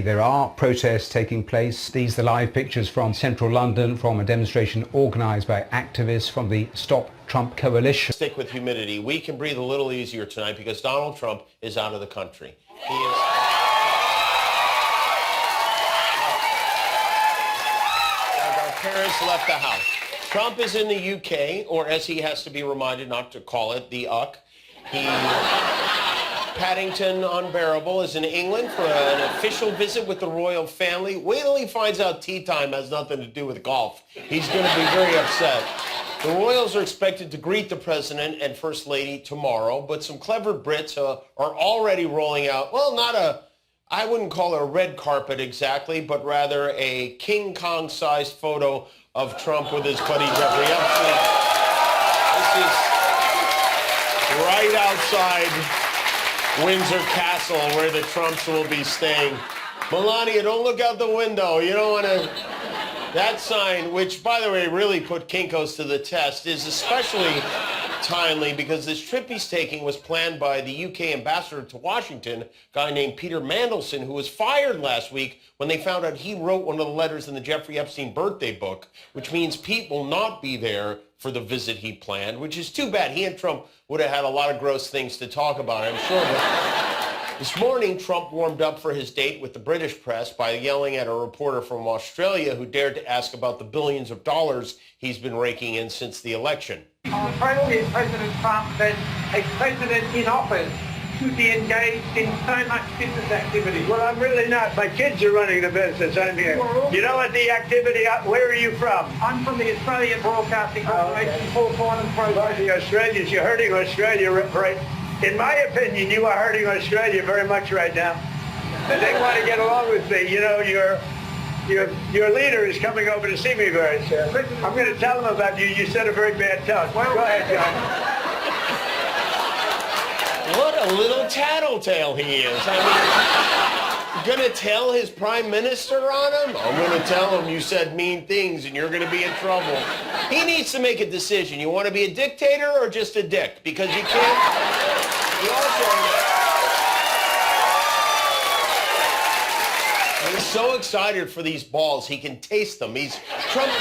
There are protests taking place. These are the live pictures from central London from a demonstration organised by activists from the Stop Trump coalition. Stick with humidity. We can breathe a little easier tonight because Donald Trump is out of the country. He is... Our parents left the house. Trump is in the UK, or as he has to be reminded not to call it, the UK. Paddington Unbearable is in England for an official visit with the royal family. Wait till he finds out tea time has nothing to do with golf. He's going to be very upset. The royals are expected to greet the president and first lady tomorrow, but some clever Brits are already rolling out, well, I wouldn't call it a red carpet exactly, but rather a King Kong-sized photo of Trump with his buddy Jeffrey Epstein. This is right outside Windsor Castle, where the Trumps will be staying. Melania, don't look out the window. You don't want to... That sign, which, by the way, really put Kinko's to the test, is especially timely because this trip he's taking was planned by the UK ambassador to Washington, a guy named Peter Mandelson, who was fired last week when they found out he wrote one of the letters in the Jeffrey Epstein birthday book, which means Pete will not be there for the visit he planned, which is too bad. He and Trump would have had a lot of gross things to talk about, I'm sure. But this morning, Trump warmed up for his date with the British press by yelling at a reporter from Australia who dared to ask about the billions of dollars he's been raking in since the election. President Trump that a president in office should be engaged in so much business activity. Well, I'm really not. My kids are running the business. I'm here. You know what the activity, where are you from? I'm from the Australian Broadcasting Corporation, Four Corners Program. The Australians, you're hurting Australia, right? In my opinion, you are hurting Australia very much right now. And they want to get along with me. You know, your leader is coming over to see me very soon. I'm going to tell him about you. You said a very bad tone. Well, go ahead, John. What a little tattletale he is. I mean, going to tell his prime minister on him? I'm going to tell him you said mean things and you're going to be in trouble. He needs to make a decision. You want to be a dictator or just a dick? Because you can't... He also... He's so excited for these balls, he can taste them. Trump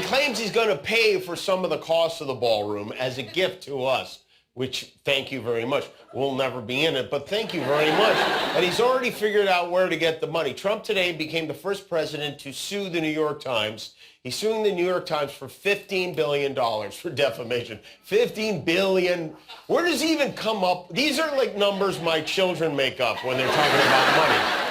claims he's going to pay for some of the cost of the ballroom as a gift to us, which, thank you very much. We'll never be in it, but thank you very much. And he's already figured out where to get the money. Trump today became the first president to sue the New York Times. He's suing the New York Times for $15 billion for defamation. $15 billion. Where does he even come up? These are like numbers my children make up when they're talking about money.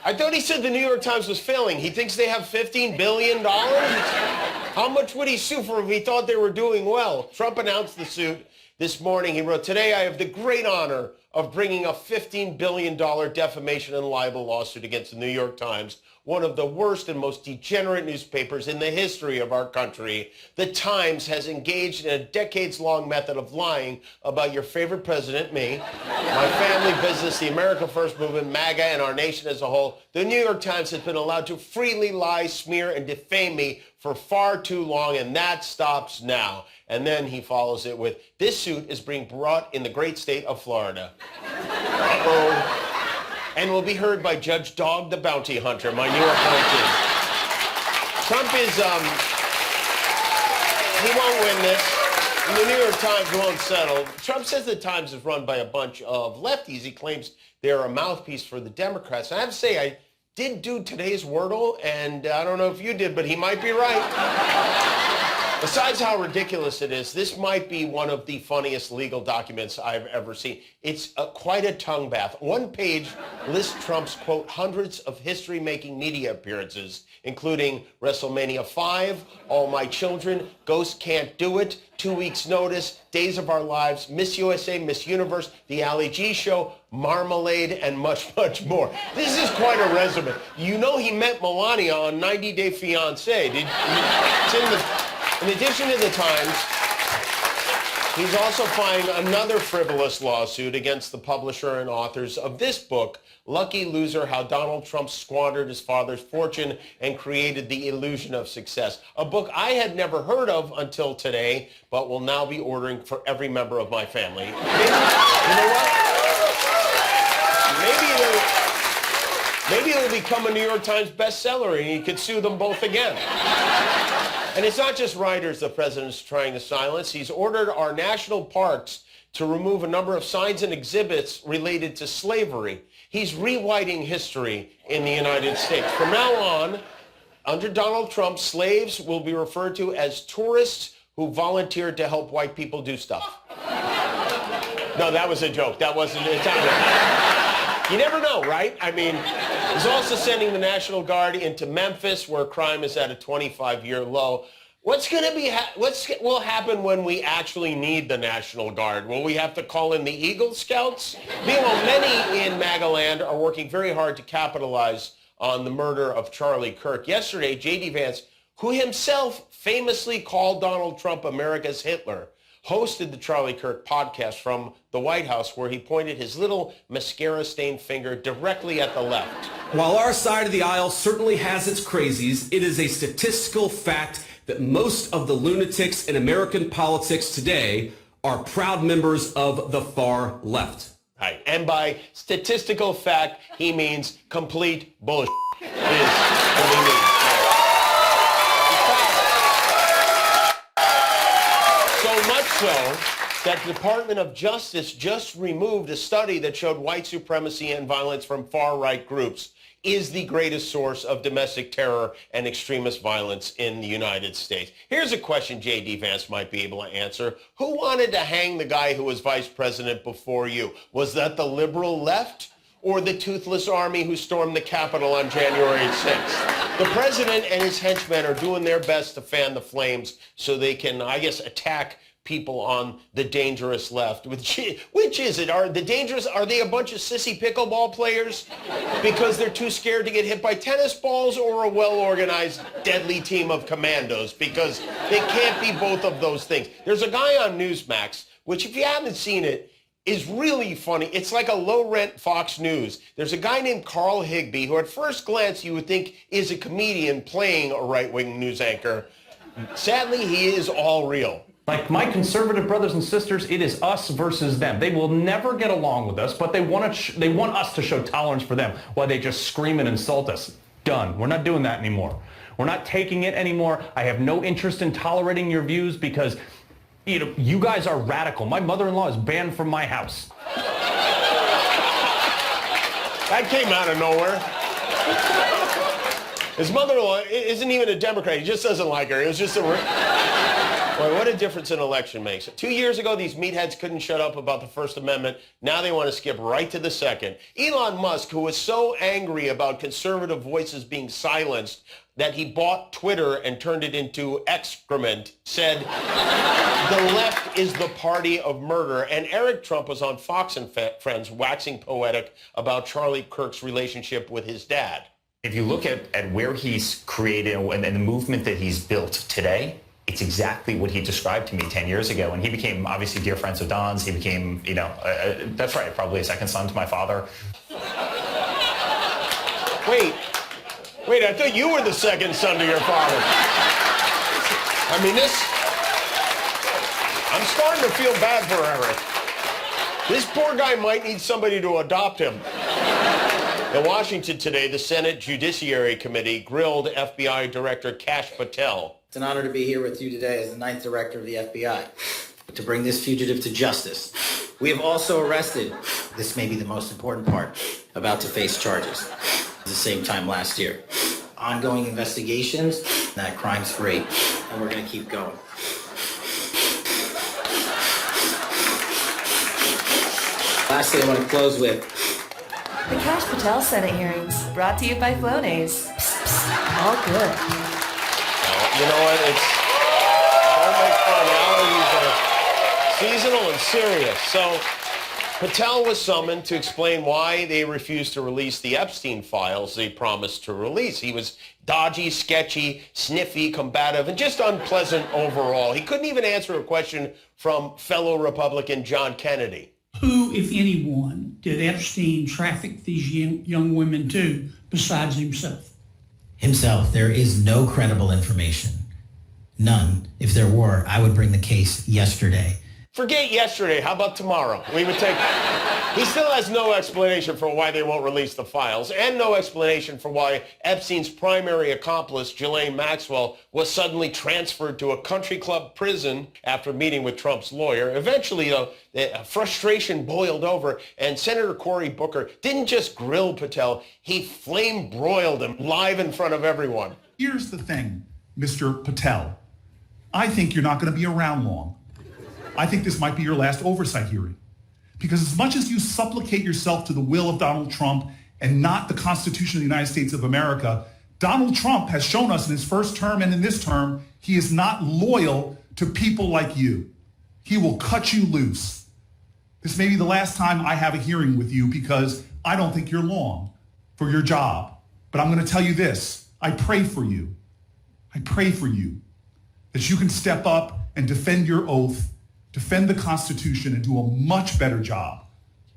I thought he said the New York Times was failing. He thinks they have $15 billion? How much would he sue for if he thought they were doing well? Trump announced the suit this morning. He wrote, "Today I have the great honor of bringing a $15 billion defamation and libel lawsuit against the New York Times, one of the worst and most degenerate newspapers in the history of our country. The Times has engaged in a decades-long method of lying about your favorite president, me, my family business, the America First movement, MAGA, and our nation as a whole. The New York Times has been allowed to freely lie, smear, and defame me for far too long, and that stops now." And then he follows it with, "This suit is being brought in the great state of Florida." Uh-oh. And will be heard by Judge Dog the Bounty Hunter, my new appointee. Trump is, he won't win this. And the New York Times won't settle. Trump says the Times is run by a bunch of lefties. He claims they're a mouthpiece for the Democrats. And I have to say, I did do today's Wordle, and I don't know if you did, but he might be right. Besides how ridiculous it is, this might be one of the funniest legal documents I've ever seen. It's quite a tongue bath. One page lists Trump's, quote, hundreds of history-making media appearances, including WrestleMania 5, All My Children, Ghost Can't Do It, 2 Weeks Notice, Days of Our Lives, Miss USA, Miss Universe, The Ali G Show, Marmalade, and much, much more. This is quite a resume. You know he met Melania on 90 Day Fiancé. In addition to the Times, he's also filing another frivolous lawsuit against the publisher and authors of this book, Lucky Loser: How Donald Trump Squandered His Father's Fortune and Created the Illusion of Success. A book I had never heard of until today, but will now be ordering for every member of my family. You know what? Maybe it'll become a New York Times bestseller and he could sue them both again. And it's not just writers the president's trying to silence. He's ordered our national parks to remove a number of signs and exhibits related to slavery. He's rewriting history in the United States. From now on, under Donald Trump, slaves will be referred to as tourists who volunteered to help white people do stuff. No, that was a joke. That wasn't Italian. You never know, right? I mean, he's also sending the National Guard into Memphis, where crime is at a 25-year low. What will happen when we actually need the National Guard? Will we have to call in the Eagle Scouts? Meanwhile, many in MAGA-land are working very hard to capitalize on the murder of Charlie Kirk. Yesterday, J.D. Vance, who himself famously called Donald Trump America's Hitler, hosted the Charlie Kirk podcast from the White House, where he pointed his little mascara-stained finger directly at the left. While our side of the aisle certainly has its crazies, it is a statistical fact that most of the lunatics in American politics today are proud members of the far left. Right. And by statistical fact, he means complete bullshit is what he means. So much so that the Department of Justice just removed a study that showed white supremacy and violence from far-right groups is the greatest source of domestic terror and extremist violence in the United States. Here's a question J.D. Vance might be able to answer. Who wanted to hang the guy who was vice president before you? Was that the liberal left or the toothless army who stormed the Capitol on January 6th? The president and his henchmen are doing their best to fan the flames so they can, I guess, attack people on the dangerous left. Which is it? Are they a bunch of sissy pickleball players because they're too scared to get hit by tennis balls, or a well-organized, deadly team of commandos? Because they can't be both of those things. There's a guy on Newsmax, which if you haven't seen it, is really funny. It's like a low-rent Fox News. There's a guy named Carl Higbee, who at first glance you would think is a comedian playing a right-wing news anchor. Sadly, he is all real. Like my conservative brothers and sisters, it is us versus them. They will never get along with us, but they want us to show tolerance for them while they just scream and insult us. Done. We're not doing that anymore. We're not taking it anymore. I have no interest in tolerating your views because, you guys are radical. My mother-in-law is banned from my house. That came out of nowhere. His mother-in-law isn't even a Democrat. He just doesn't like her. It was just Boy, what a difference an election makes. 2 years ago, these meatheads couldn't shut up about the First Amendment. Now they want to skip right to the second. Elon Musk, who was so angry about conservative voices being silenced that he bought Twitter and turned it into excrement, said, the left is the party of murder. And Eric Trump was on Fox and Friends waxing poetic about Charlie Kirk's relationship with his dad. If you look at where he's created and the movement that he's built today, it's exactly what he described to me 10 years ago. And he became, obviously, dear friends of Don's. He became, that's right, probably a second son to my father. Wait, I thought you were the second son to your father. I mean, I'm starting to feel bad for Eric. This poor guy might need somebody to adopt him. In Washington today, the Senate Judiciary Committee grilled FBI Director Kash Patel. It's an honor to be here with you today as the 9th Director of the FBI to bring this fugitive to justice. We have also arrested, this may be the most important part, about to face charges at the same time last year. Ongoing investigations, that crime's free, and we're going to keep going. Lastly, I want to close with the Kash Patel Senate hearings, brought to you by Flonase. Psst, psst, all good. You know what? Don't make fun. Allergies are seasonal and serious. So Patel was summoned to explain why they refused to release the Epstein files they promised to release. He was dodgy, sketchy, sniffy, combative, and just unpleasant overall. He couldn't even answer a question from fellow Republican John Kennedy. Who, if anyone, did Epstein traffic these young women to besides himself? Himself. There is no credible information. None. If there were, I would bring the case yesterday. Forget yesterday. How about tomorrow? We would take... He still has no explanation for why they won't release the files, and no explanation for why Epstein's primary accomplice, Ghislaine Maxwell, was suddenly transferred to a country club prison after meeting with Trump's lawyer. Eventually, though, the frustration boiled over, and Senator Cory Booker didn't just grill Patel, he flame-broiled him live in front of everyone. Here's the thing, Mr. Patel. I think you're not going to be around long. I think this might be your last oversight hearing. Because as much as you supplicate yourself to the will of Donald Trump and not the Constitution of the United States of America, Donald Trump has shown us in his first term and in this term, he is not loyal to people like you. He will cut you loose. This may be the last time I have a hearing with you because I don't think you're long for your job. But I'm going to tell you this. I pray for you. I pray for you that you can step up and defend your oath, defend the Constitution, and do a much better job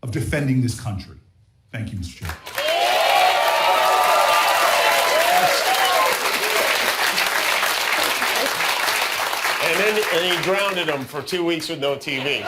of defending this country. Thank you, Mr. Chair. And he grounded him for 2 weeks with no TV.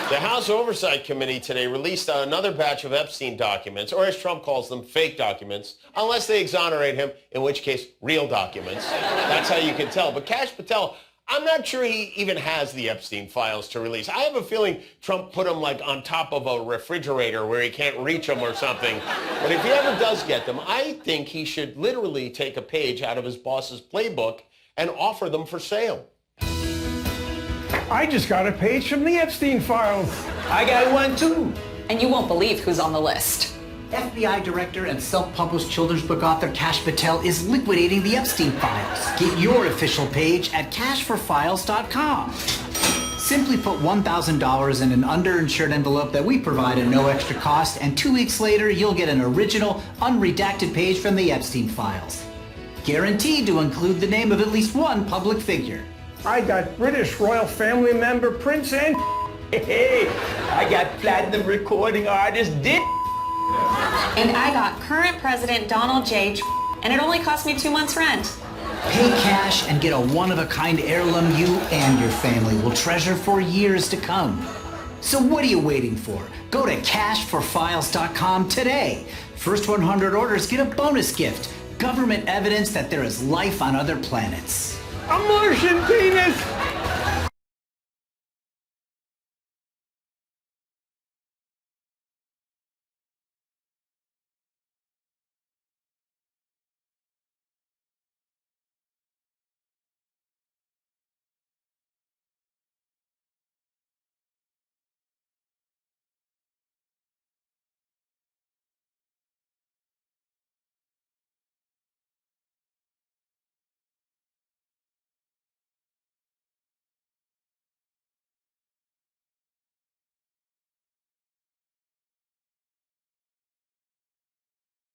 The House Oversight Committee today released another batch of Epstein documents, or as Trump calls them, fake documents, unless they exonerate him, in which case, real documents. That's how you can tell. But Kash Patel, I'm not sure he even has the Epstein files to release. I have a feeling Trump put them like on top of a refrigerator where he can't reach them or something. But if he ever does get them, I think he should literally take a page out of his boss's playbook and offer them for sale. I just got a page from the Epstein files. I got one too. And you won't believe who's on the list. FBI director and self-published children's book author Kash Patel is liquidating the Epstein files. Get your official page at cashforfiles.com. Simply put $1,000 in an underinsured envelope that we provide at no extra cost, and 2 weeks later, you'll get an original, unredacted page from the Epstein files. Guaranteed to include the name of at least one public figure. I got British royal family member Prince and hey, I got platinum recording artist Dick. And I got current President Donald J. And it only cost me 2 months' rent. Pay cash and get a one-of-a-kind heirloom you and your family will treasure for years to come. So what are you waiting for? Go to cashforfiles.com today. First 100 orders get a bonus gift. Government evidence that there is life on other planets. A Martian penis!